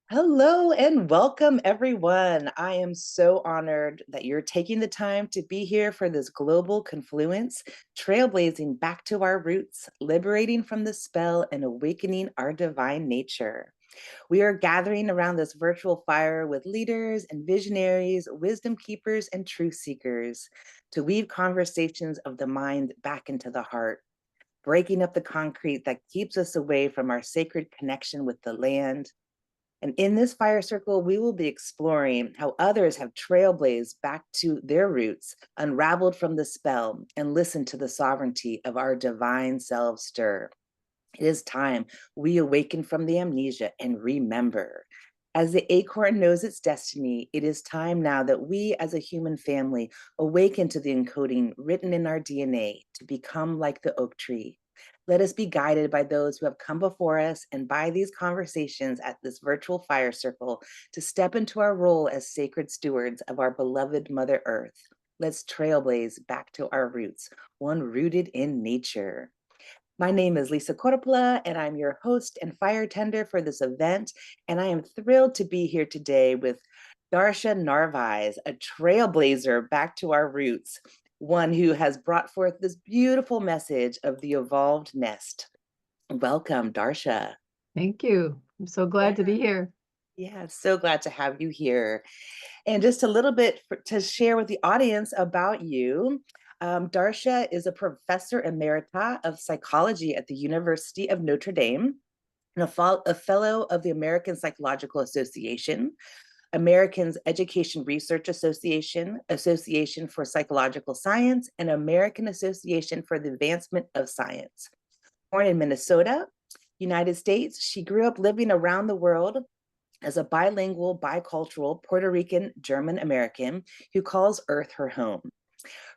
Hello and welcome, everyone. I am so honored that you're taking the time to be here for this global confluence, trailblazing back to our roots, liberating from the spell, and awakening our divine nature. We are gathering around this virtual fire with leaders and visionaries, wisdom keepers, and truth seekers to weave conversations of the mind back into the heart, breaking up the concrete that keeps us away from our sacred connection with the land. And in this fire circle, we will be exploring how others have trailblazed back to their roots, unraveled from the spell, and listened to the sovereignty of our divine selves stir. It is time we awaken from the amnesia and remember. As the acorn knows its destiny, it is time now that we as a human family awaken to the encoding written in our DNA to become like the oak tree. Let us be guided by those who have come before us and by these conversations at this virtual fire circle to step into our role as sacred stewards of our beloved Mother Earth. Let's trailblaze back to our roots, one rooted in nature. My name is Lisa Corpla, and I'm your host and fire tender for this event. And I am thrilled to be here today with Darcia Narvaez, a trailblazer back to our roots, one who has brought forth this beautiful message of the evolved nest. Welcome, Darcia. Thank you. I'm so Yeah, glad to be here. yeah, so glad to have you here. And just a little bit to share with the audience about you. Darcia is a professor emerita of psychology at the University of Notre Dame and a fellow of the American Psychological Association, Americans Education Research Association, Association for Psychological Science, and American Association for the Advancement of Science. Born in Minnesota, United States, she grew up living around the world as a bilingual, bicultural Puerto Rican German American who calls Earth her home.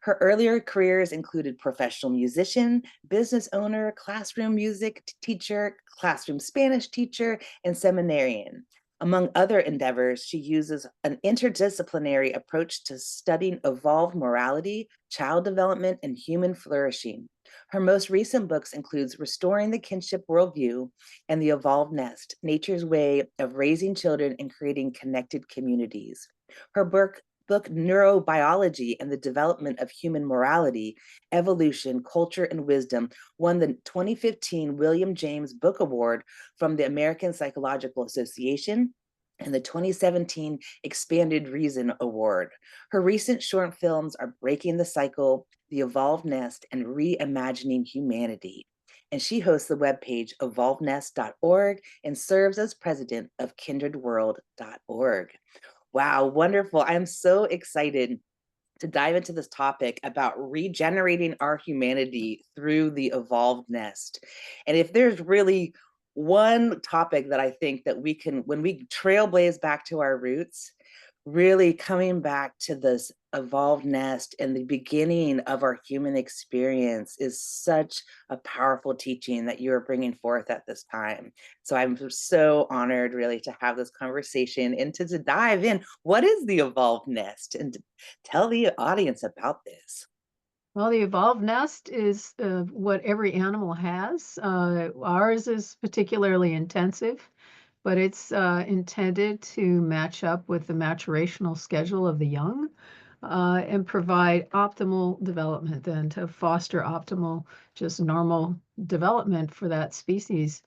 Her earlier careers included professional musician, business owner, classroom music teacher, classroom Spanish teacher, and seminarian. Among other endeavors, she uses an interdisciplinary approach to studying evolved morality, child development, and human flourishing. Her most recent books includes Restoring the Kinship Worldview and The Evolved Nest, Nature's Way of Raising Children and Creating Connected Communities. Her book Neurobiology and the Development of Human Morality, Evolution, Culture, and Wisdom won the 2015 William James Book Award from the American Psychological Association and the 2017 Expanded Reason Award. Her recent short films are Breaking the Cycle, The Evolved Nest, and Reimagining Humanity. And she hosts the webpage evolvednest.org and serves as president of kindredworld.org. Wow, wonderful. I'm so excited to dive into this topic about regenerating our humanity through the evolved nest. And if there's really one topic that I think that we can, when we trailblaze back to our roots, really coming back to this evolved nest and the beginning of our human experience is such a powerful teaching that you are bringing forth at this time. So I'm so honored really to have this conversation and to dive in. What is the evolved nest? And tell the audience about this. Well, the evolved nest is what every animal has. Ours is particularly intensive, but it's intended to match up with the maturational schedule of the young and provide optimal development, then to foster optimal, just normal development for that species.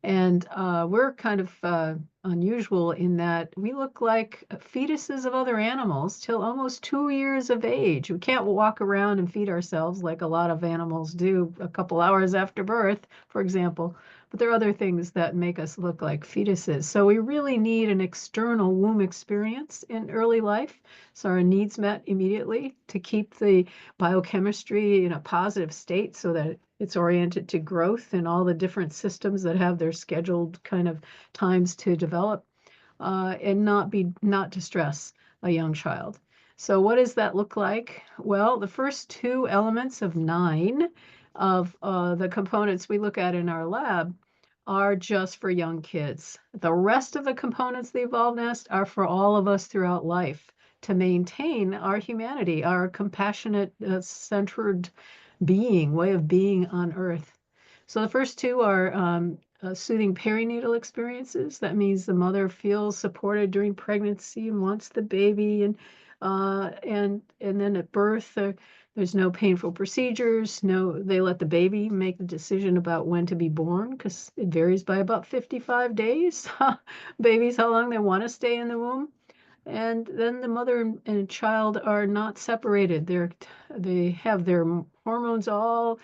And we're kind of unusual in that we look like fetuses of other animals till almost 2 years of age. We can't walk around and feed ourselves like a lot of animals do a couple hours after birth, for example. But there are other things that make us look like fetuses. So we really need an external womb experience in early life. So our needs met immediately to keep the biochemistry in a positive state so that it's oriented to growth and all the different systems that have their scheduled kind of times to develop and not distress a young child. So what does that look like? Well, the first two elements of nine of the components we look at in our lab are just for young kids. The rest of the components of the evolved nest are for all of us throughout life to maintain our humanity, our compassionate, centered way of being on earth. So the first two are soothing perinatal experiences. That means the mother feels supported during pregnancy and wants the baby, and then at birth, there's no painful procedures. No, they let the baby make the decision about when to be born because it varies by about 55 days. Babies, how long they want to stay in the womb. And then the mother and child are not separated. They have their hormones all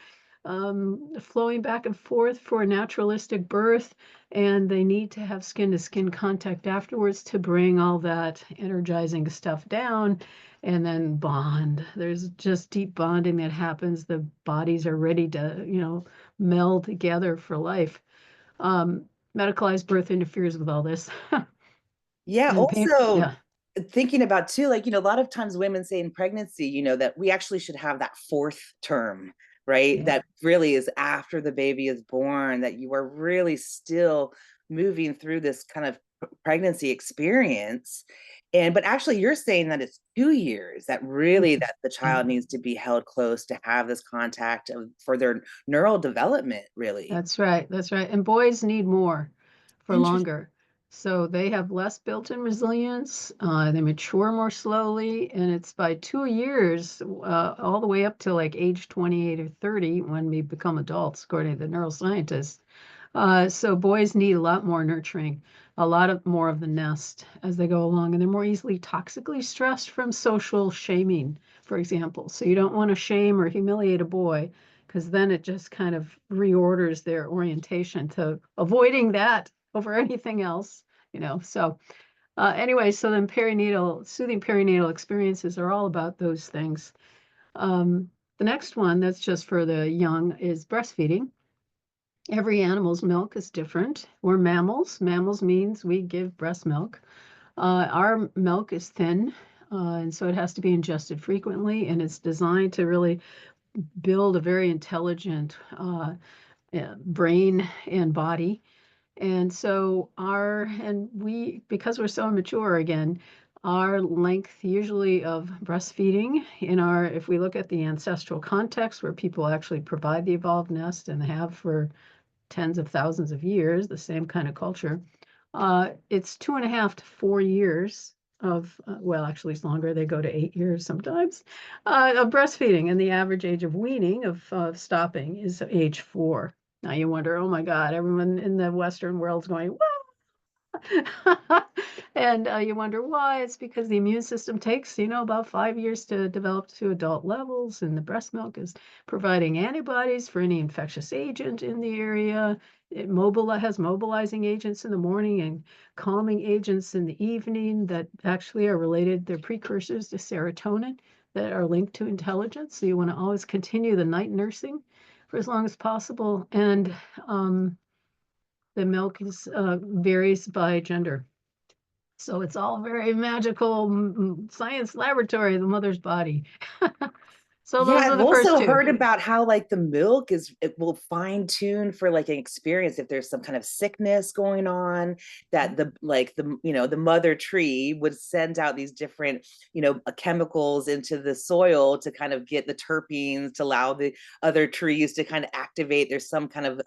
flowing back and forth for a naturalistic birth, and they need to have skin-to-skin contact afterwards to bring all that energizing stuff down and then bond. There's just deep bonding that happens. The bodies are ready to, meld together for life. Medicalized birth interferes with all this. Yeah, And pain, also yeah. thinking about too, like, a lot of times women say in pregnancy, that we actually should have that fourth term, right? Yeah. That really is after the baby is born, that you are really still moving through this kind of pregnancy experience. But actually you're saying that it's 2 years that really that the child Mhm. needs to be held close to have this contact for their neural development, really. That's right. That's right. And boys need more for Interesting. longer. So they have less built-in resilience. They mature more slowly, and it's by 2 years, all the way up to like age 28 or 30 when we become adults, according to the neuroscientists. So boys need a lot more nurturing, a lot of more of the nest as they go along, and they're more easily toxically stressed from social shaming, for example. So you don't want to shame or humiliate a boy because then it just kind of reorders their orientation to avoiding that over anything else, So anyway, so then soothing perinatal experiences are all about those things. The next one that's just for the young is breastfeeding. Every animal's milk is different. We're mammals. Mammals means we give breast milk. Our milk is thin, and so it has to be ingested frequently, and it's designed to really build a very intelligent brain and body. And so because we're so immature again, our length usually of breastfeeding if we look at the ancestral context where people actually provide the evolved nest and have for tens of thousands of years, the same kind of culture. It's 2.5 to 4 years well, actually, it's longer. They go to 8 years sometimes of breastfeeding, and the average age of weaning of stopping is age 4. Now you wonder, oh my God, everyone in the Western world's going, and you wonder why. It's because the immune system takes, about 5 years to develop to adult levels, and the breast milk is providing antibodies for any infectious agent in the area. It has mobilizing agents in the morning and calming agents in the evening that actually are related. They're precursors to serotonin that are linked to intelligence. So you want to always continue the night nursing for as long as possible. And the milk varies by gender. So it's all very magical science laboratory, the mother's body. So Yeah, those are I've the first also two. heard about how like the milk it will fine tune for like an experience if there's some kind of sickness going on, that the mother tree would send out these different chemicals into the soil to kind of get the terpenes to allow the other trees to kind of activate. There's some kind of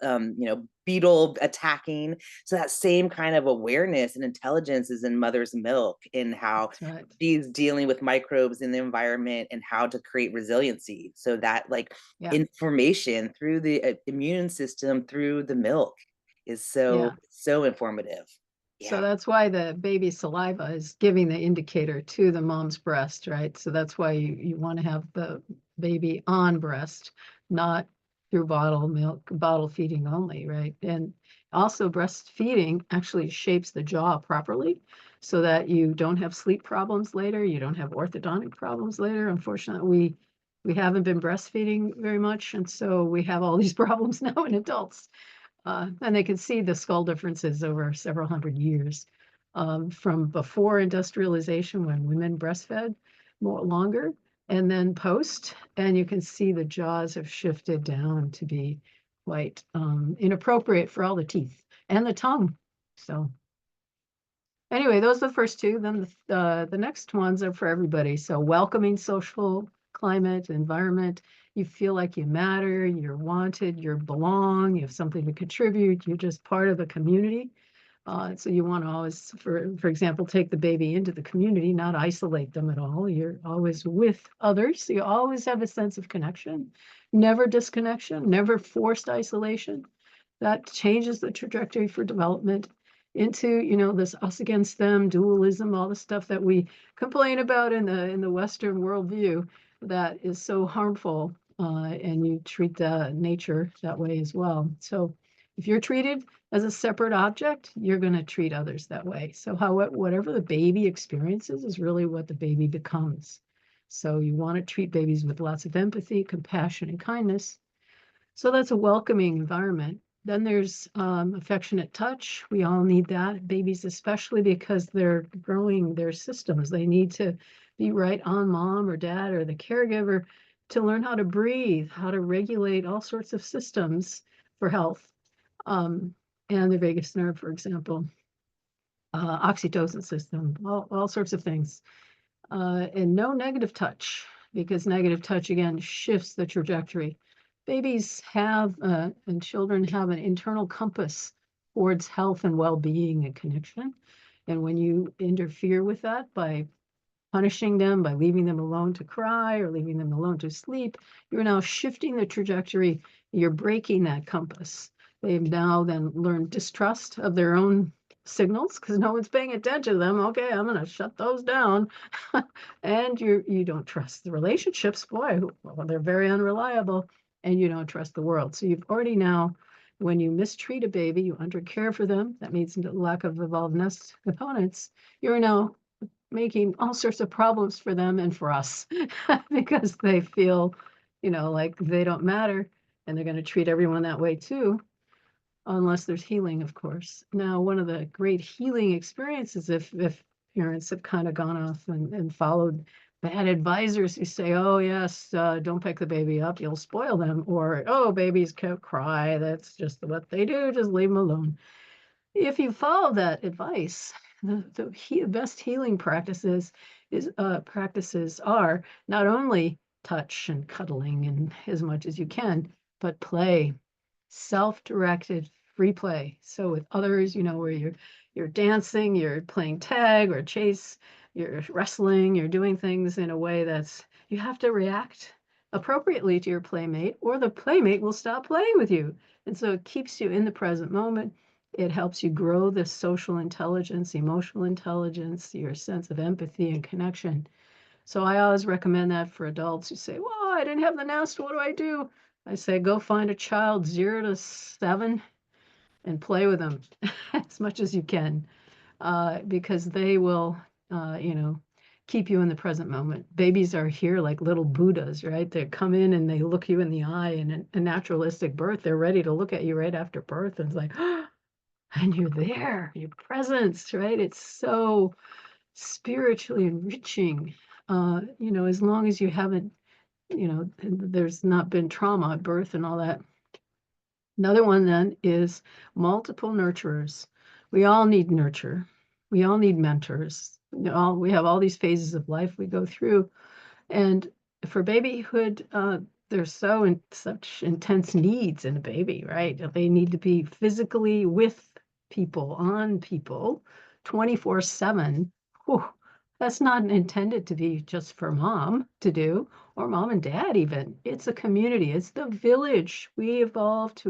beetle attacking. So that same kind of awareness and intelligence is in mother's milk, in how That's right. she's dealing with microbes in the environment and how to create resiliency. So that like Yeah. information through the immune system through the milk is Yeah. so informative. So Yeah. that's why the baby's saliva is giving the indicator to the mom's breast, right? So that's why you want to have the baby on breast, not through bottle milk, bottle feeding only, right? And also breastfeeding actually shapes the jaw properly so that you don't have sleep problems later, you don't have orthodontic problems later. Unfortunately, we haven't been breastfeeding very much, and so we have all these problems now in adults. And they can see the skull differences over several hundred years from before industrialization when women breastfed more longer and then post. And you can see the jaws have shifted down to be quite inappropriate for all the teeth and the tongue. So anyway, those are the first two. Then the next ones are for everybody. So welcoming social climate, environment. You feel like you matter, you're wanted, you belong, you have something to contribute, you're just part of a community. So you want to always, for example, take the baby into the community, not isolate them at all. You're always with others. So you always have a sense of connection, never disconnection, never forced isolation. That changes the trajectory for development into, this us against them, dualism, all the stuff that we complain about in the Western worldview that is so harmful. And you treat nature that way as well. So if you're treated as a separate object, you're going to treat others that way. So whatever the baby experiences is really what the baby becomes. So you want to treat babies with lots of empathy, compassion, and kindness. So that's a welcoming environment. Then there's affectionate touch. We all need that. Babies, especially because they're growing their systems. They need to be right on mom or dad or the caregiver to learn how to breathe, how to regulate all sorts of systems for health. Um, and the vagus nerve, for example, oxytocin system, all sorts of things. And no negative touch, because negative touch, again, shifts the trajectory. Babies have, and children have an internal compass towards health and well-being and connection. And when you interfere with that by punishing them, by leaving them alone to cry or leaving them alone to sleep, you're now shifting the trajectory. You're breaking that compass. They've now then learned distrust of their own signals because no one's paying attention to them. Okay, I'm going to shut those down. And you don't trust the relationships. Boy, well, they're very unreliable. And you don't trust the world. So you've already now, when you mistreat a baby, you undercare for them. That means lack of evolved nest components. You're now making all sorts of problems for them and for us because they feel, like they don't matter, and they're going to treat everyone that way too, unless there's healing, of course. Now, one of the great healing experiences, if parents have kind of gone off and followed bad advisors who say, oh, yes, don't pick the baby up, you'll spoil them, or, oh, babies can't cry, that's just what they do, just leave them alone. If you follow that advice, the best healing practices are not only touch and cuddling and as much as you can, but play, self-directed free play. So with others, where you're dancing, you're playing tag or chase, you're wrestling, you're doing things in a way that's you have to react appropriately to your playmate, or the playmate will stop playing with you. And so it keeps you in the present moment. It helps you grow this social intelligence, emotional intelligence, your sense of empathy and connection. So I always recommend that for adults who say, well, I didn't have the nest, what do I do? I say, go find a child 0 to 7 and play with them as much as you can, because they will, keep you in the present moment. Babies are here like little Buddhas, right? They come in and they look you in the eye, and a naturalistic birth, they're ready to look at you right after birth. And it's like, and you're there, your presence, right? It's so spiritually enriching, as long as you haven't, there's not been trauma at birth and all that. Another one then is multiple nurturers. We all need nurture. We all need mentors. We have all these phases of life we go through. And for babyhood, there's such intense needs in a baby, right? They need to be physically with people, on people, 24/7. Whew, that's not intended to be just for mom to do, or mom and dad even. It's a community. It's the village. We evolved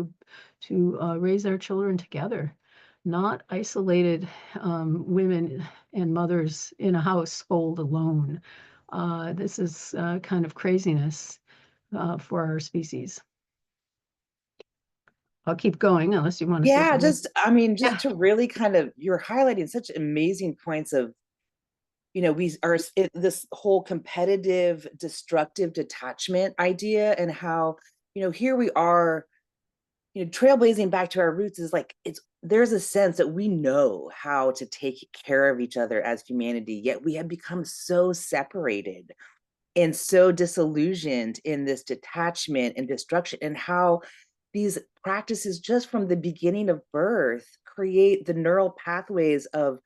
to raise our children together, not isolated women and mothers in a household alone. This is kind of craziness for our species. I'll keep going unless you want to say Yeah, something. just Yeah. to really you're highlighting such amazing points of, we are this whole competitive, destructive detachment idea, and how, here we are, trailblazing back to our roots is like, there's a sense that we know how to take care of each other as humanity, yet we have become so separated and so disillusioned in this detachment and destruction, and how these practices just from the beginning of birth create the neural pathways of,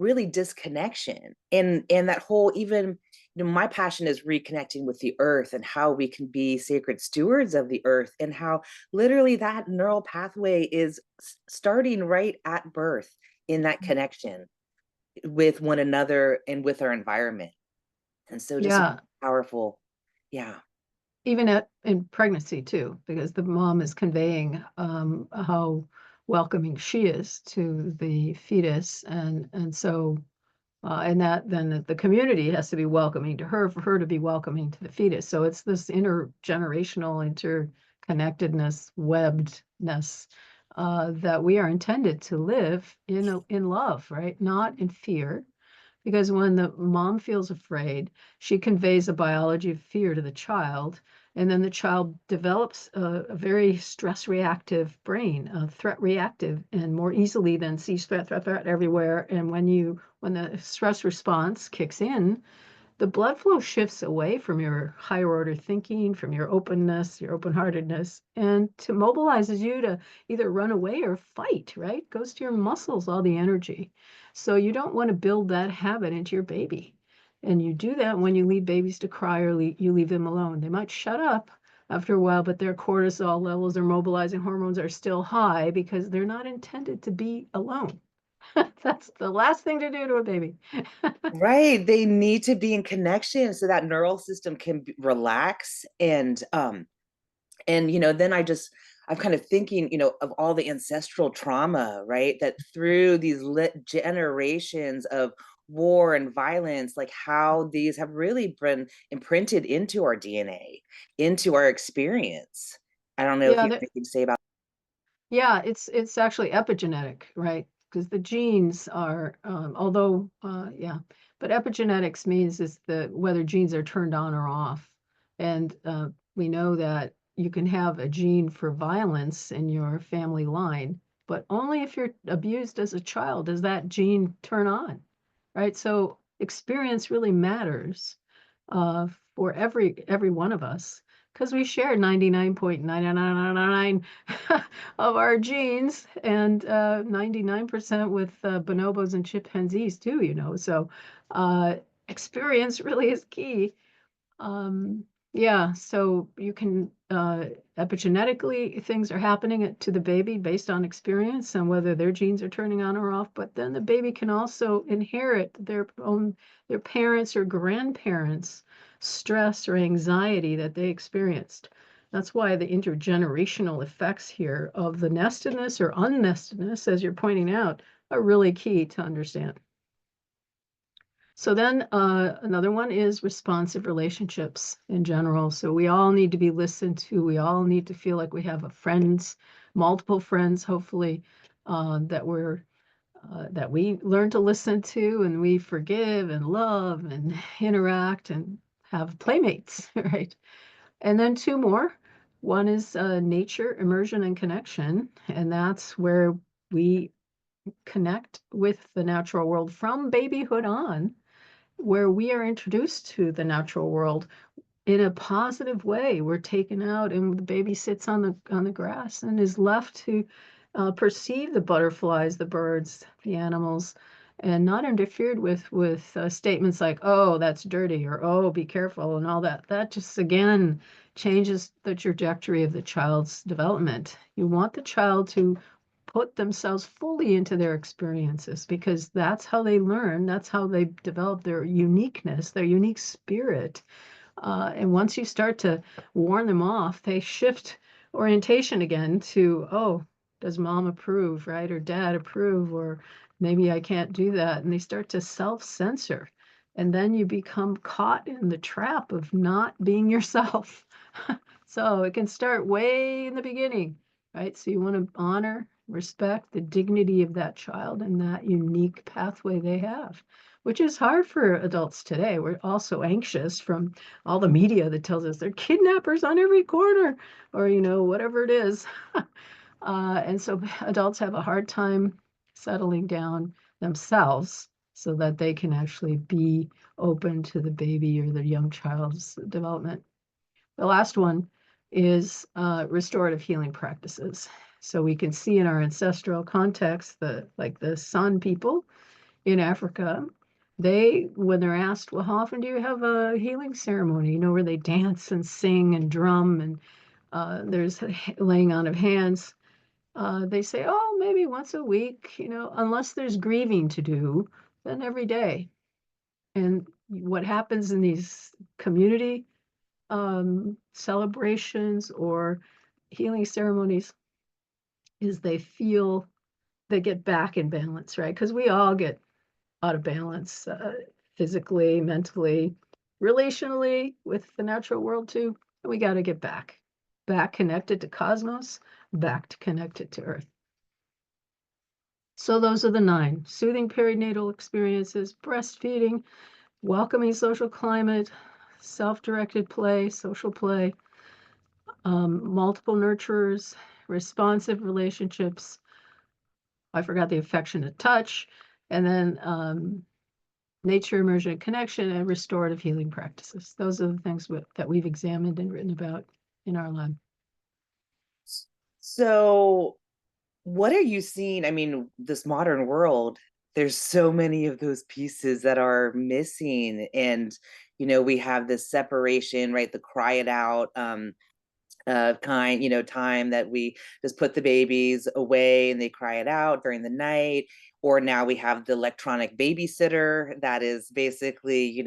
really disconnection, and that whole, even my passion is reconnecting with the earth and how we can be sacred stewards of the earth, and how literally that neural pathway is starting right at birth in that connection with one another and with our environment. And so just Yeah, powerful. Yeah. even in pregnancy too, because the mom is conveying how welcoming she is to the fetus, and so and that then the community has to be welcoming to her for her to be welcoming to the fetus. So it's this intergenerational interconnectedness, webbedness that we are intended to live in love, right? Not in fear, because when the mom feels afraid, she conveys a biology of fear to the child, and then the child develops a very stress reactive brain, threat reactive, and more easily then sees threat, threat, threat everywhere. And when the stress response kicks in, the blood flow shifts away from your higher order thinking, from your openness, your open-heartedness, and to mobilizes you to either run away or fight, right? Goes to your muscles, all the energy. So you don't want to build that habit into your baby. And you do that when you leave babies to cry or you leave them alone. They might shut up after a while, but their cortisol levels, their mobilizing hormones are still high because they're not intended to be alone. That's the last thing to do to a baby. Right. They need to be in connection so that neural system can relax. And then I'm kind of thinking, of all the ancestral trauma, right? That through these generations of war and violence, like how these have really been imprinted into our DNA, into our experience. I don't know if Yeah, you have anything to say about. yeah, it's actually epigenetic, right? Because the genes are, although, yeah, but epigenetics means is the whether genes are turned on or off, and we know that you can have a gene for violence in your family line, but only if you're abused as a child does that gene turn on, right? So experience really matters uh, for every one of us because we share 99.999 of our genes and 99% with bonobos and chimpanzees too, So uh, experience really is key. Um, yeah, so you can epigenetically things are happening to the baby based on experience and whether their genes are turning on or off, but then the baby can also inherit their parents or grandparents' stress or anxiety that they experienced. That's why the intergenerational effects here of the nestedness or unnestedness, as you're pointing out, are really key to understand. So then another one is responsive relationships in general. So we all need to be listened to. We all need to feel like we have a friends, multiple friends, hopefully, that we learn to listen to and we forgive and love and interact and have playmates, right? And then two more. One is nature, immersion, and connection. And that's where we connect with the natural world from babyhood on, where we are introduced to the natural world in a positive way. We're taken out, and the baby sits on the grass and is left to perceive the butterflies, the birds, the animals, and not interfered with statements like "Oh, that's dirty" or "Oh, be careful" and all that. That just again changes the trajectory of the child's development. You want the child to put themselves fully into their experiences because that's how they learn, that's how they develop their uniqueness, their unique spirit. And once you start to warn them off, they shift orientation again to, oh, does mom approve, right? Or dad approve? Or maybe I can't do that. And they start to self-censor. And then you become caught in the trap of not being yourself. So it can start way in the beginning, right? So you want to honor, respect the dignity of that child and that unique pathway they have, which is hard for adults today. We're also anxious from all the media that tells us there are kidnappers on every corner or, whatever it is. And so adults have a hard time settling down themselves so that they can actually be open to the baby or the young child's development. The last one is restorative healing practices. So we can see in our ancestral context, like the San people in Africa, They, when they're asked, well, how often do you have a healing ceremony, where they dance and sing and drum and there's laying on of hands, they say, oh, maybe once a week, unless there's grieving to do, then every day. And what happens in these community celebrations or healing ceremonies is they get back in balance, right? Because we all get out of balance physically, mentally, relationally with the natural world too. And we got to get back connected to cosmos, back to connected to earth. So those are the 9: soothing perinatal experiences, breastfeeding, welcoming social climate, self-directed play, social play, multiple nurturers, responsive relationships. I forgot the affectionate touch, and then nature immersion connection and restorative healing practices. Those are the things that we've examined and written about in our lab. So, what are you seeing? I mean, this modern world, there's so many of those pieces that are missing. And, we have this separation, right? The cry it out, time that we just put the babies away and they cry it out during the night. Or now we have the electronic babysitter that is basically,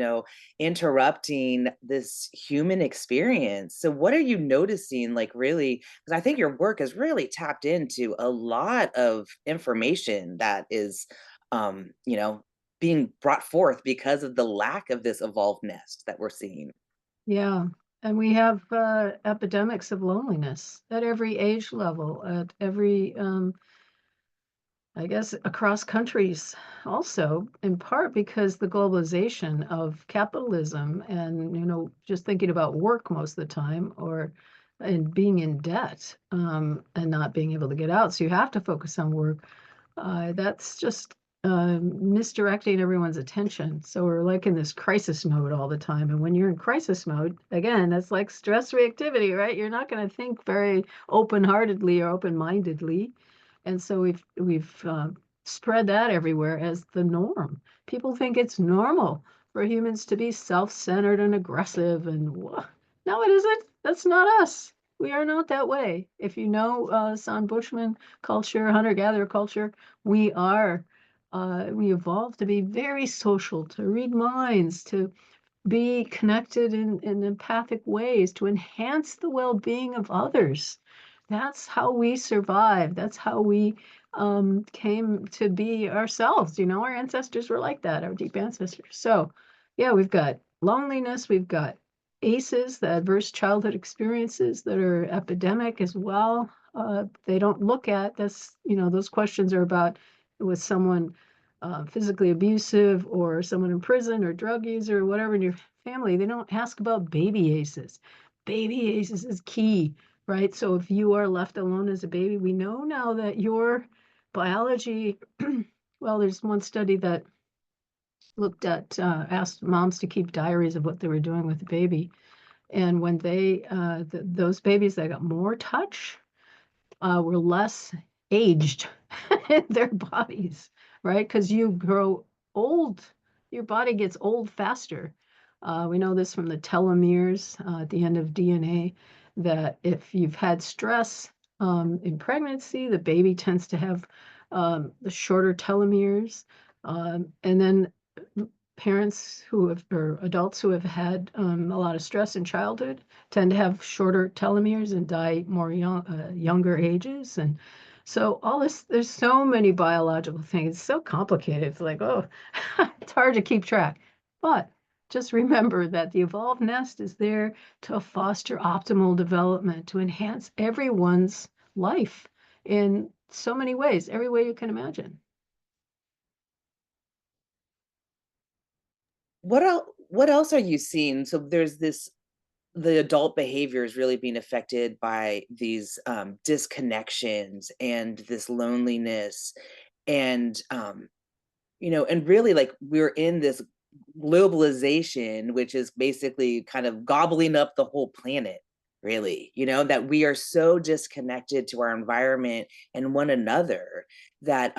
interrupting this human experience. So, what are you noticing? Like, really, because I think your work has really tapped into a lot of information that is, um, you know, being brought forth because of the lack of this evolved nest that we're seeing. Yeah. And we have epidemics of loneliness at every age level, at every, I guess, across countries also, in part because the globalization of capitalism and, just thinking about work most of the time and being in debt and not being able to get out. So you have to focus on work. That's just misdirecting everyone's attention. So we're like in this crisis mode all the time. And when you're in crisis mode, again, that's like stress reactivity, right? You're not going to think very open-heartedly or open-mindedly. And so we've spread that everywhere as the norm. People think it's normal for humans to be self-centered and aggressive, and no, it isn't. That's not us. We are not that way. If you know San Bushman culture, hunter-gatherer culture, we we evolved to be very social, to read minds, to be connected in empathic ways, to enhance the well-being of others. That's how we survived. That's how we came to be ourselves. Our ancestors were like that, our deep ancestors. So, yeah, we've got loneliness, we've got ACEs, the adverse childhood experiences that are epidemic as well. They don't look at this, those questions are about with someone physically abusive or someone in prison or drug user or whatever in your family. They don't ask about baby ACEs. Baby ACEs is key, right? So if you are left alone as a baby, we know now that your biology, well, there's one study that looked at, asked moms to keep diaries of what they were doing with the baby. And when those babies that got more touch, were less aged in their bodies, right? Because you grow old, your body gets old faster. We know this from the telomeres at the end of DNA, that if you've had stress in pregnancy, the baby tends to have the shorter telomeres. And then parents or adults who have had a lot of stress in childhood tend to have shorter telomeres and die more younger ages. And so all this, there's so many biological things. It's so complicated. It's like, oh, it's hard to keep track. But just remember that the evolved nest is there to foster optimal development, to enhance everyone's life in so many ways, every way you can imagine. What else are you seeing? So there's this the adult behavior is really being affected by these disconnections and this loneliness and and really like we're in this globalization which is basically kind of gobbling up the whole planet, really, that we are so disconnected to our environment and one another that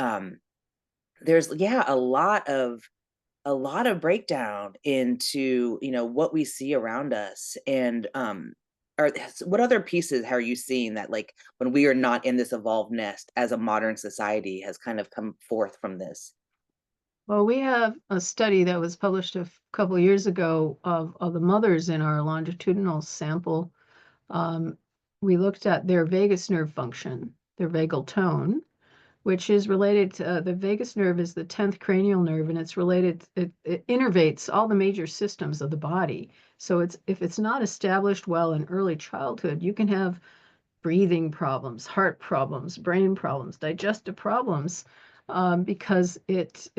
there's a lot of a lot of breakdown into, what we see around us. And what other pieces are you seeing that, like, when we are not in this evolved nest as a modern society, has kind of come forth from this? Well, we have a study that was published a couple of years ago of the mothers in our longitudinal sample. Um, we looked at their vagus nerve function, their vagal tone, which is related to the vagus nerve is the 10th cranial nerve, and it's related, it innervates all the major systems of the body. So it's if it's not established well in early childhood, you can have breathing problems, heart problems, brain problems, digestive problems, because it's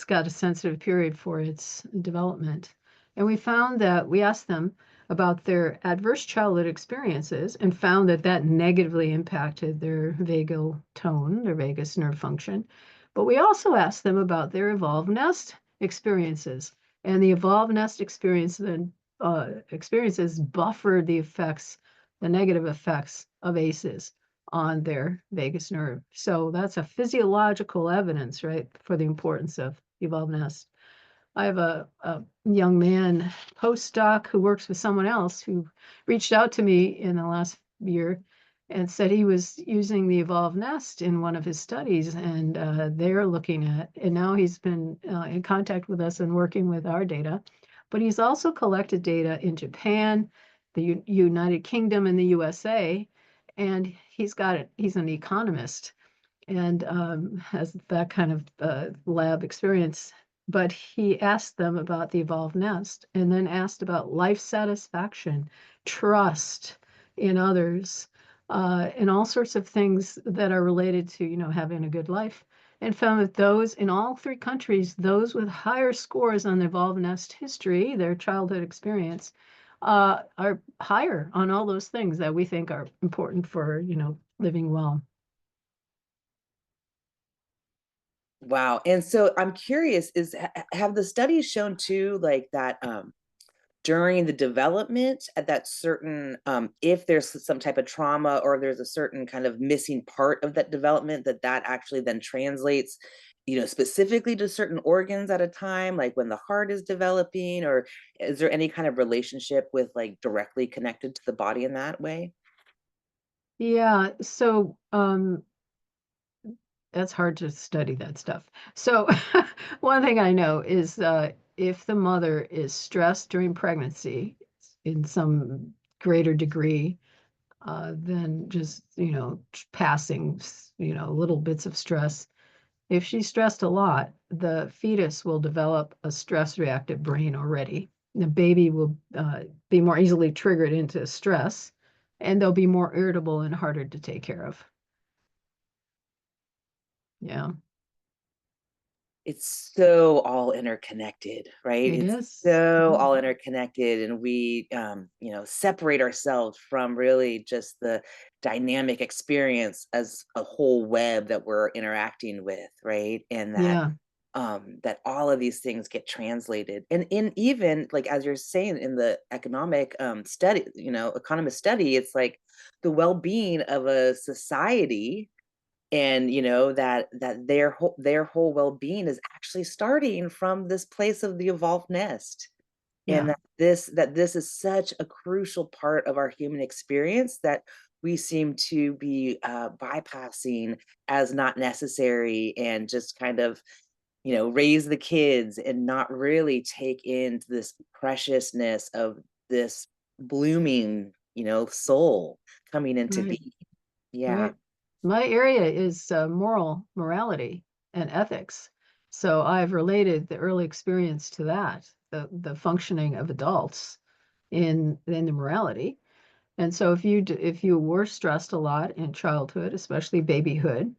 got a sensitive period for its development. And we found that we asked them about their adverse childhood experiences and found that that negatively impacted their vagal tone, their vagus nerve function. But we also asked them about their evolved nest experiences, and the evolved nest experiences buffered the negative effects of ACEs on their vagus nerve. So that's a physiological evidence, right, for the importance of evolved nest. I have a young man postdoc who works with someone else who reached out to me in the last year and said he was using the evolved nest in one of his studies, and they're looking at, and now he's been in contact with us and working with our data. But he's also collected data in Japan, the United Kingdom, and the USA, and he's an economist and has that kind of lab experience. But he asked them about the evolved nest and then asked about life satisfaction, trust in others, and all sorts of things that are related to, having a good life. And found that those in all three countries, those with higher scores on the evolved nest history, their childhood experience, are higher on all those things that we think are important for, living well. Wow. And so I'm curious, have the studies shown too, like that, during the development at that certain, if there's some type of trauma or there's a certain kind of missing part of that development, that actually then translates, specifically to certain organs at a time, like when the heart is developing, or is there any kind of relationship with, like, directly connected to the body in that way? Yeah, so that's hard to study that stuff. So one thing I know is if the mother is stressed during pregnancy in some greater degree than just, passing, little bits of stress. If she's stressed a lot, the fetus will develop a stress reactive brain already. The baby will be more easily triggered into stress, and they'll be more irritable and harder to take care of. Yeah, It's so all interconnected, right? it It's is. so Yeah. all interconnected, and we, separate ourselves from really just the dynamic experience as a whole web that we're interacting with, right? And Yeah. that all of these things get translated, and in even like as you're saying in the economic study, economist study, it's like the well-being of a society, and that their whole well-being is actually starting from this place of the evolved nest, and Yeah. that this is such a crucial part of our human experience that we seem to be bypassing as not necessary, and just kind of raise the kids and not really take in this preciousness of this blooming soul coming into Right. being. Yeah. Right. My area is morality and ethics. So I've related the early experience to that, the functioning of adults in the morality. And so if you were stressed a lot in childhood, especially babyhood,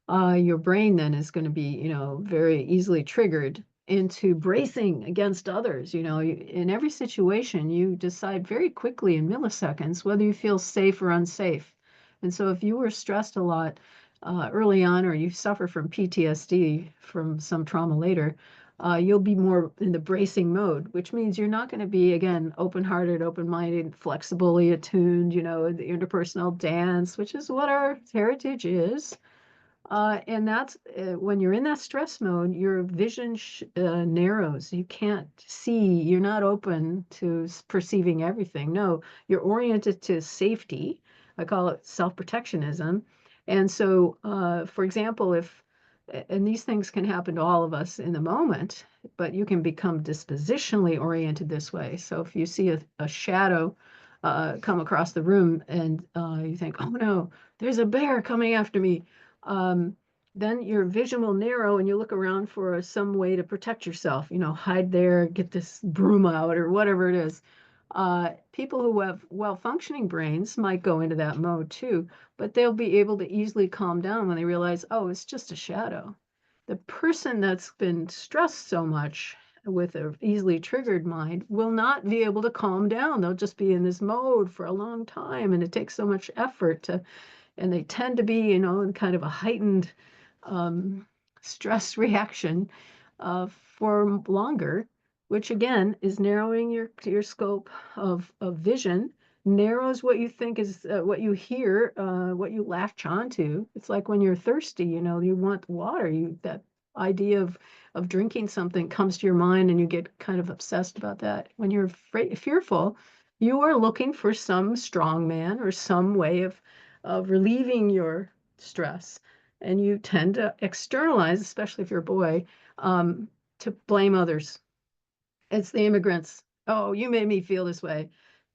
your brain then is going to be, very easily triggered into bracing against others. In every situation, you decide very quickly in milliseconds whether you feel safe or unsafe. And so if you were stressed a lot early on, or you suffer from PTSD from some trauma later, you'll be more in the bracing mode, which means you're not going to be, again, open-hearted, open-minded, flexibly attuned, the interpersonal dance, which is what our heritage is. And that's when you're in that stress mode, your vision narrows. You can't see, you're not open to perceiving everything. No, you're oriented to safety. I call it self-protectionism. And so, for example, and these things can happen to all of us in the moment, but you can become dispositionally oriented this way. So if you see a shadow come across the room and you think, oh no, there's a bear coming after me, um, then your vision will narrow and you look around for some way to protect yourself, hide there, get this broom out or whatever it is. People who have well-functioning brains might go into that mode too, but they'll be able to easily calm down when they realize, oh, it's just a shadow. The person that's been stressed so much with an easily triggered mind will not be able to calm down. They'll just be in this mode for a long time, and it takes so much effort and they tend to be, in kind of a heightened um, stress reaction for longer, which again is narrowing your scope of vision, narrows what you think is what you hear, what you latch onto. It's like when you're thirsty, you want water. That idea of drinking something comes to your mind, and you get kind of obsessed about that. When you're fearful, you are looking for some strong man or some way of relieving your stress. And you tend to externalize, especially if you're a boy, to blame others. It's the immigrants. Oh, you made me feel this way.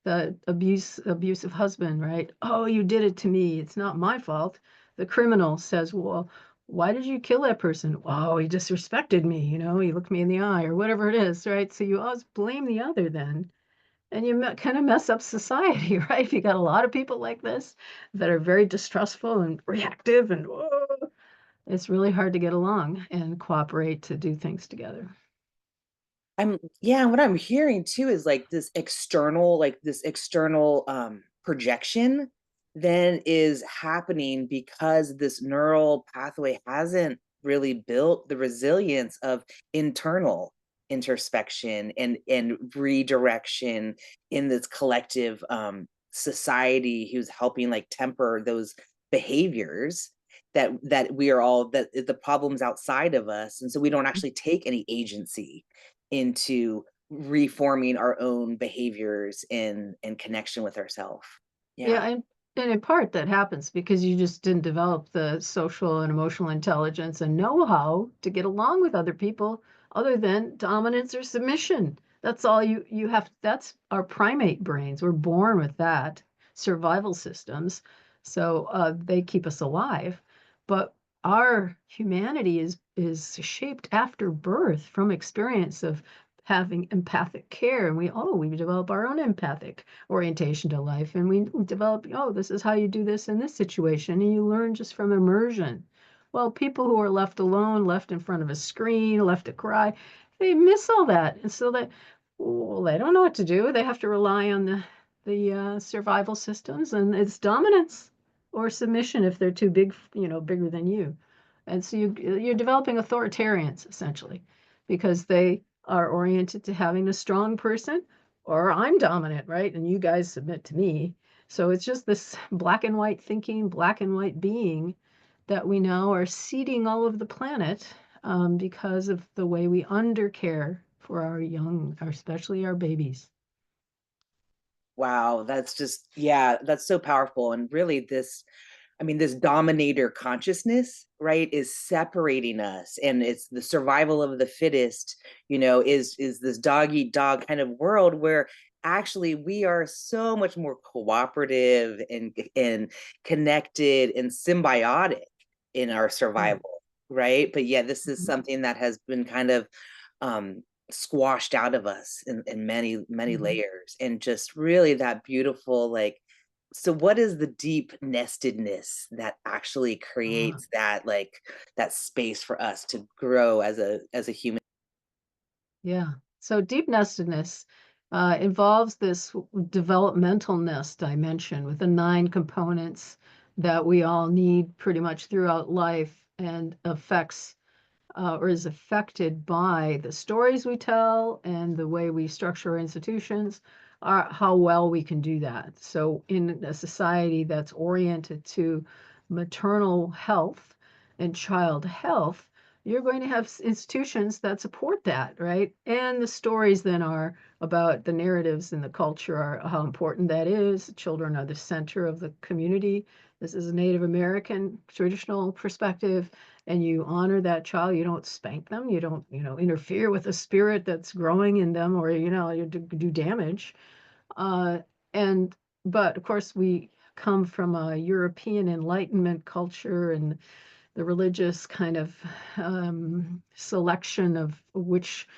The abusive husband, right? Oh, you did it to me. It's not my fault. The criminal says, well, why did you kill that person? Oh, he disrespected me. He looked me in the eye or whatever it is, right? So you always blame the other then. And you kind of mess up society, right? If you got a lot of people like this that are very distrustful and reactive and whoa, it's really hard to get along and cooperate to do things together. Yeah, what I'm hearing too is like this external projection then is happening because this neural pathway hasn't really built the resilience of internal introspection and redirection in this collective society who's helping like temper those behaviors that we are all that the problems outside of us, and so we don't actually take any agency into reforming our own behaviors in connection with ourselves. Yeah, Yeah. and in part that happens because you just didn't develop the social and emotional intelligence and know-how to get along with other people other than dominance or submission. That's all you have. That's our primate brains. We're born with that survival systems. So they keep us alive. But our humanity is shaped after birth from experience of having empathic care. And we develop our own empathic orientation to life. And we develop, oh, this is how you do this in this situation. And you learn just from immersion. Well, people who are left alone, left in front of a screen, left to cry, they miss all that. And so well, they don't know what to do. They have to rely on the survival systems, and it's dominance or submission if they're too big, bigger than you. And so you're developing authoritarians essentially because they are oriented to having a strong person or I'm dominant, right? And you guys submit to me. So it's just this black and white thinking, black and white being that we now are seeding all of the planet because of the way we undercare for our young, especially our babies. Wow, that's just, yeah, that's so powerful. And really, this dominator consciousness, right, is separating us. And it's the survival of the fittest, is this dog eat dog kind of world where actually we are so much more cooperative and connected and symbiotic in our Yeah. survival, right? But yeah, this is Mhm. something that has been kind of squashed out of us in many many Mhm. layers, and just really that beautiful like, so what is the deep nestedness that actually Uh, creates that like that space for us to grow as a human? yeah. So deep nestedness involves this developmental nest I mentioned with the 9 components that we all need pretty much throughout life and affects or is affected by the stories we tell and the way we structure our institutions, how well we can do that. So, in a society that's oriented to maternal health, and child health, you're going to have institutions that support that, right? And the stories then are about the narratives in the culture are how important that is. Children are the center of the community. This is a Native American traditional perspective, and you honor that child. You don't spank them. You don't, interfere with a spirit that's growing in them, or you do damage. Uh, and but of course we come from a European Enlightenment culture and the religious kind of selection of which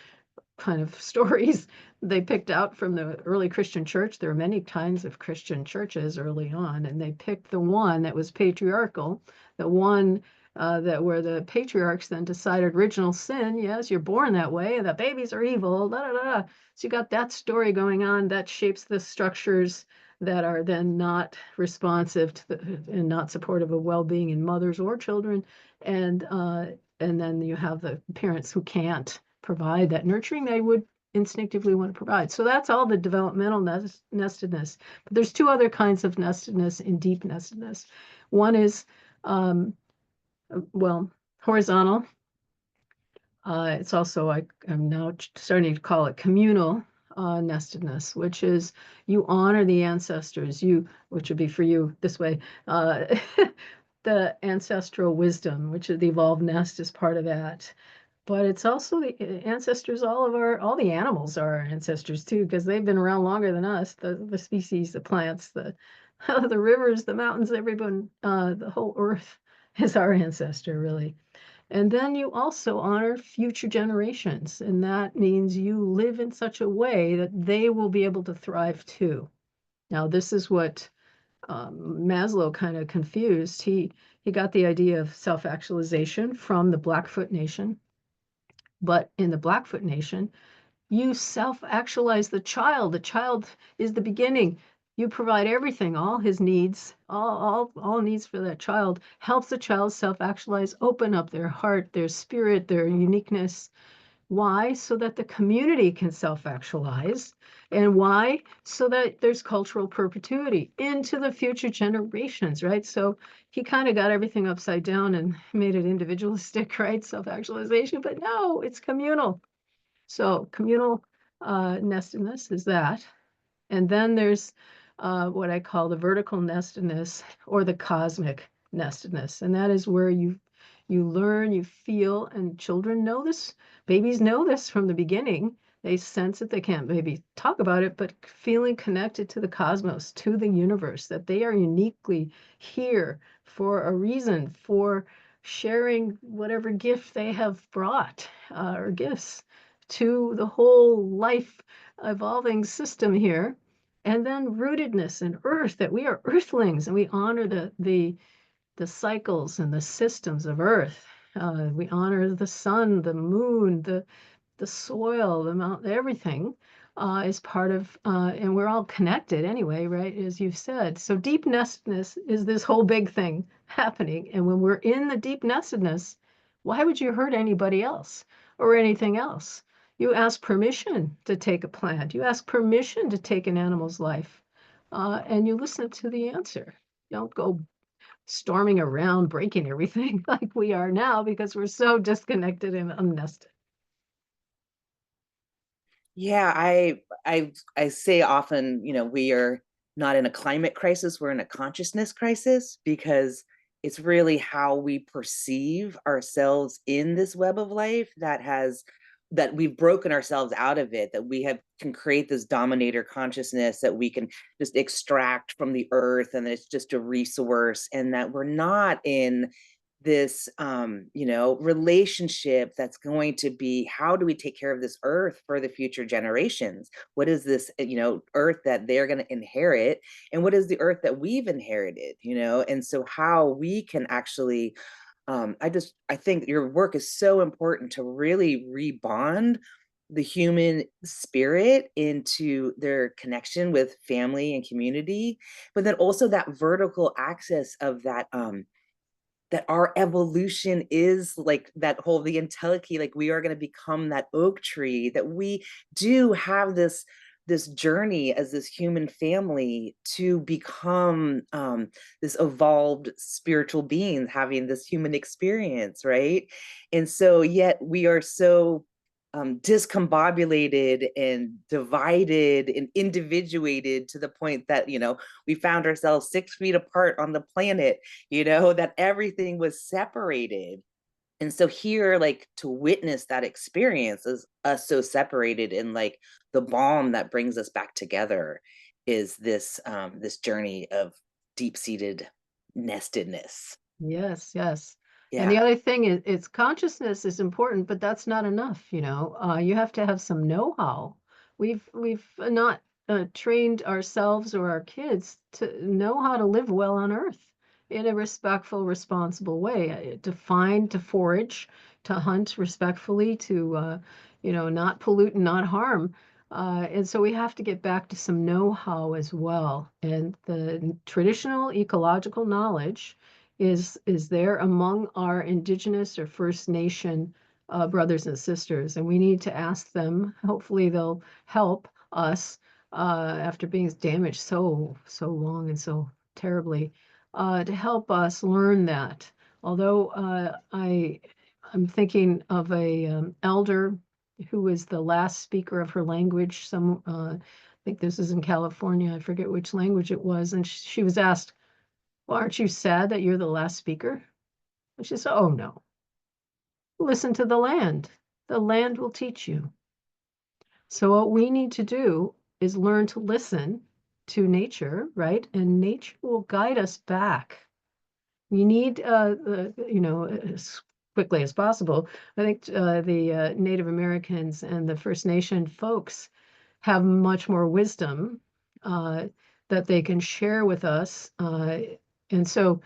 kind of stories they picked out from the early Christian church. There are many kinds of Christian churches early on, and they picked the one that was patriarchal, the one that where the patriarchs then decided original sin, yes, you're born that way, and the babies are evil, da da da. So you got that story going on that shapes the structures that are then not responsive to and not supportive of well-being in mothers or children, and then you have the parents who can't provide that nurturing they would instinctively want to provide. So that's all the developmental nestedness. But there's two other kinds of nestedness in deep nestedness. One is, um, well, horizontal. It's also, I'm now starting to call it communal nestedness, which is you honor the ancestors, which would be for you this way, the ancestral wisdom, which is the evolved nest is part of that. But it's also the ancestors, all the animals are our ancestors too, because they've been around longer than us, the species, the plants, the the rivers, the mountains, everyone, the whole earth is our ancestor, really. And then you also honor future generations, and that means you live in such a way that they will be able to thrive too. Now, this is what Maslow kind of confused. He got the idea of self-actualization from the Blackfoot Nation, but in the Blackfoot Nation, you self-actualize the child. The child is the beginning. You provide everything, all his needs, all needs for that child, helps the child self-actualize, open up their heart, their spirit, their uniqueness. Why? So that the community can self-actualize. And why? So that there's cultural perpetuity into the future generations, right? So he kind of got everything upside down and made it individualistic, right? Self-actualization, but no, it's communal. So communal nestedness is that. And then there's what I call the vertical nestedness or the cosmic nestedness. And that is where you learn, you feel, and children know this. Babies know this from the beginning. They sense it. They can't maybe talk about it, but feeling connected to the cosmos, to the universe, that they are uniquely here for a reason, for sharing whatever gift they have brought or gifts to the whole life evolving system here. And then rootedness in earth, that we are earthlings and we honor the cycles and the systems of earth. We honor the sun, the moon, the soil, the mountain, everything is part of, and we're all connected anyway, right? As you've said. So deep nestedness is this whole big thing happening. And when we're in the deep nestedness, why would you hurt anybody else or anything else? You ask permission to take a plant. You ask permission to take an animal's life, and you listen to the answer. You don't go storming around, breaking everything like we are now because we're so disconnected and unnested. Yeah, I say often, we are not in a climate crisis, we're in a consciousness crisis because it's really how we perceive ourselves in this web of life that we've broken ourselves out of it, that we have can create this dominator consciousness that we can just extract from the earth and it's just a resource, and that we're not in this relationship that's going to be, how do we take care of this earth for the future generations? What is this earth that they're going to inherit, and what is the earth that we've inherited? And so how we can actually I think your work is so important to really rebond the human spirit into their connection with family and community, but then also that vertical axis of that our evolution is like that whole the entelechy, like we are going to become that oak tree, that we do have this journey as this human family to become this evolved spiritual beings having this human experience, right? And so yet we are so discombobulated and divided and individuated to the point that, we found ourselves 6 feet apart on the planet, that everything was separated. And so here, like, to witness that experience is us so separated, and like the balm that brings us back together is this journey of deep-seated nestedness. Yes, yes. And the Yeah. other thing is, it's consciousness is important, but that's not enough, you know. You have to have some know-how. We've not trained ourselves or our kids to know how to live well on Earth in a respectful, responsible way. To find, to forage, to hunt respectfully, to not pollute and not harm. And so we have to get back to some know-how as well. And the traditional ecological knowledge is there among our indigenous or First Nation brothers and sisters, and we need to ask them. Hopefully, they'll help us after being damaged so long and so terribly to help us learn that. Although I'm thinking of a elder who was the last speaker of her language. I think this is in California. I forget which language it was, and she was asked, well, aren't you sad that you're the last speaker? And she said, oh no, listen to the land. The land will teach you. So what we need to do is learn to listen to nature, right? And nature will guide us back. We need, as quickly as possible. I think the Native Americans and the First Nation folks have much more wisdom that they can share with us. And so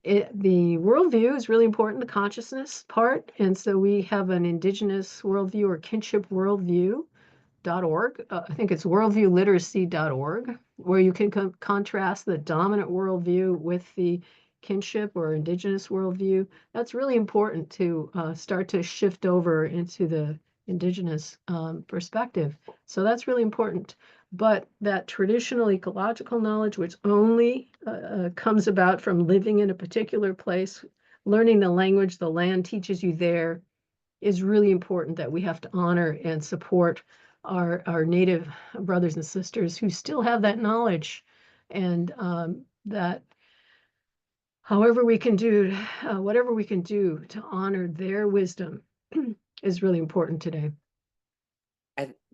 the worldview is really important, the consciousness part. And so we have an indigenous worldview or kinship worldview .org. I think it's worldviewliteracy.org, where you can contrast the dominant worldview with the kinship or indigenous worldview. That's really important to start to shift over into the indigenous perspective. So that's really important. But that traditional ecological knowledge, which only comes about from living in a particular place, learning the language the land teaches you there, is really important, that we have to honor and support our Native brothers and sisters who still have that knowledge, and that however we can do, whatever we can do to honor their wisdom is really important today.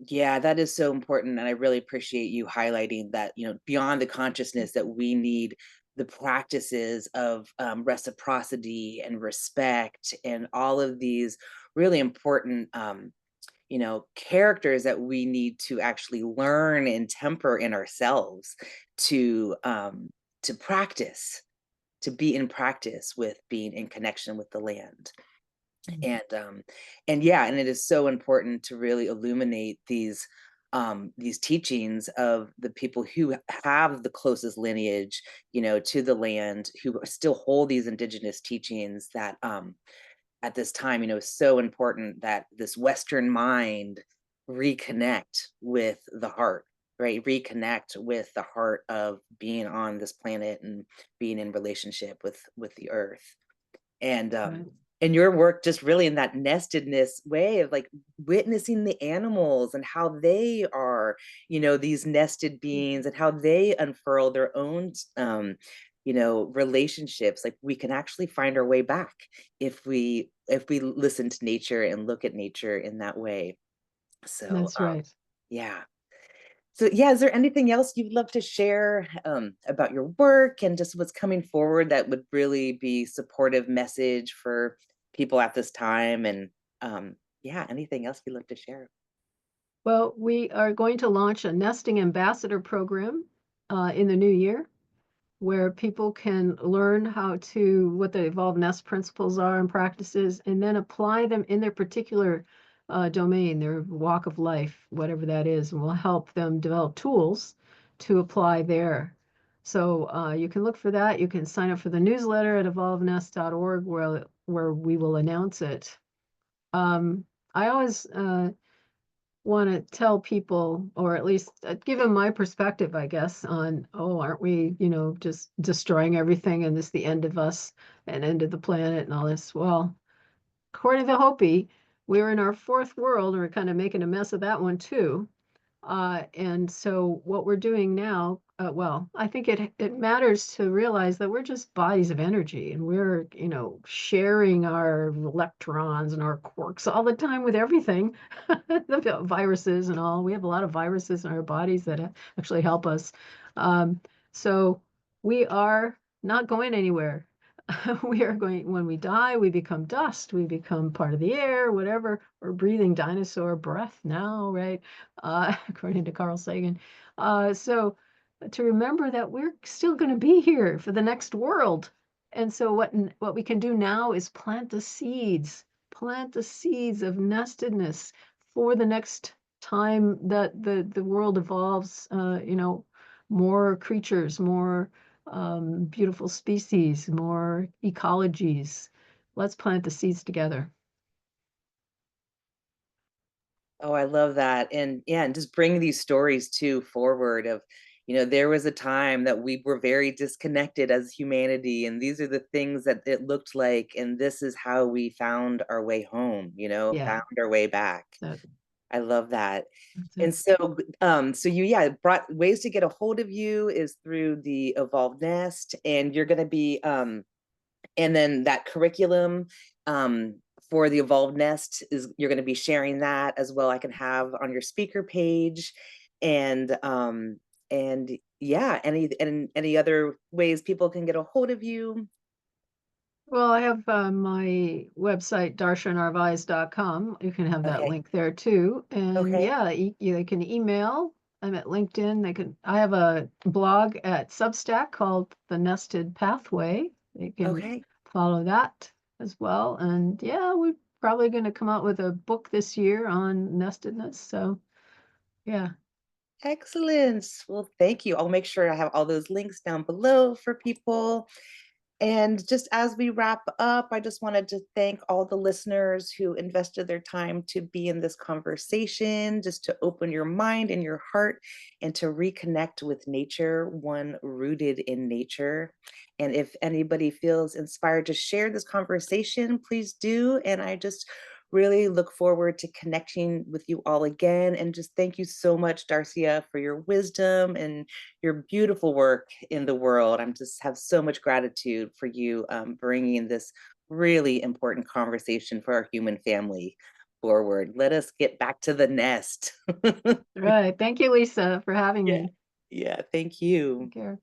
Yeah, that is so important. And I really appreciate you highlighting that, beyond the consciousness, that we need the practices of reciprocity and respect and all of these really important, characters that we need to actually learn and temper in ourselves to practice, to be in practice with being in connection with the land. And yeah, and it is so important to really illuminate these teachings of the people who have the closest lineage, to the land, who still hold these indigenous teachings, that at this time, is so important that this Western mind reconnect with the heart, right? Reconnect with the heart of being on this planet and being in relationship with the earth. And Right. and your work just really in that nestedness way of like witnessing the animals and how they are, these nested beings, and how they unfurl their own relationships. Like, we can actually find our way back if we listen to nature and look at nature in that way. So That's right. yeah. So yeah, is there anything else you'd love to share about your work and just what's coming forward that would really be supportive message for people at this time? And yeah, anything else you'd love to share? Well, we are going to launch a nesting ambassador program in the new year, where people can learn what the evolved nest principles are and practices, and then apply them in their particular domain, their walk of life, whatever that is, and we'll help them develop tools to apply there. So you can look for that. You can sign up for the newsletter at evolvenest.org, where we will announce it. I always want to tell people, or at least give them my perspective, I guess, on, oh, aren't we, just destroying everything and this the end of us and end of the planet and all this? Well, according to Hopi, we're in our fourth world and we're kind of making a mess of that one too. And so what we're doing now, well, I think it matters to realize that we're just bodies of energy and we're, sharing our electrons and our quarks all the time with everything, the viruses and all. We have a lot of viruses in our bodies that actually help us. Um, so we are not going anywhere. We are going, when we die, we become dust, we become part of the air, whatever. We're breathing dinosaur breath now, right? According to Carl Sagan. So to remember that we're still going to be here for the next world. And so what we can do now is plant the seeds of nestedness for the next time that the world evolves, more creatures, more beautiful species, more ecologies. Let's plant the seeds together. Oh, I love that. And yeah, and just bring these stories too forward of, there was a time that we were very disconnected as humanity, and these are the things that it looked like, and this is how we found our way home, Yeah, found our way back. that, I love that. that's And it. so you, yeah, brought ways to get a hold of you is through the Evolved Nest, and you're going to be, and then that curriculum, um, for the Evolved Nest is you're going to be sharing that as well. I can have on your speaker page, and yeah, any other ways people can get a hold of you? Well, I have my website, darcianarvaez.com. You can have that Okay, link there too. And okay, yeah, they can email. I'm at LinkedIn. I have a blog at Substack called The Nested Pathway. They can okay. follow that as well. And yeah, we're probably going to come out with a book this year on nestedness. So yeah. Excellent. Well, thank you. I'll make sure I have all those links down below for people. And just as we wrap up, I just wanted to thank all the listeners who invested their time to be in this conversation, just to open your mind and your heart and to reconnect with nature, one rooted in nature. And if anybody feels inspired to share this conversation, please do. And I just really look forward to connecting with you all again. And just thank you so much, Darcia, for your wisdom and your beautiful work in the world. I'm just have so much gratitude for you, bringing this really important conversation for our human family forward. Let us get back to the nest. All right. Thank you, Lisa, for having Yeah. me. Yeah. Thank you. Take care.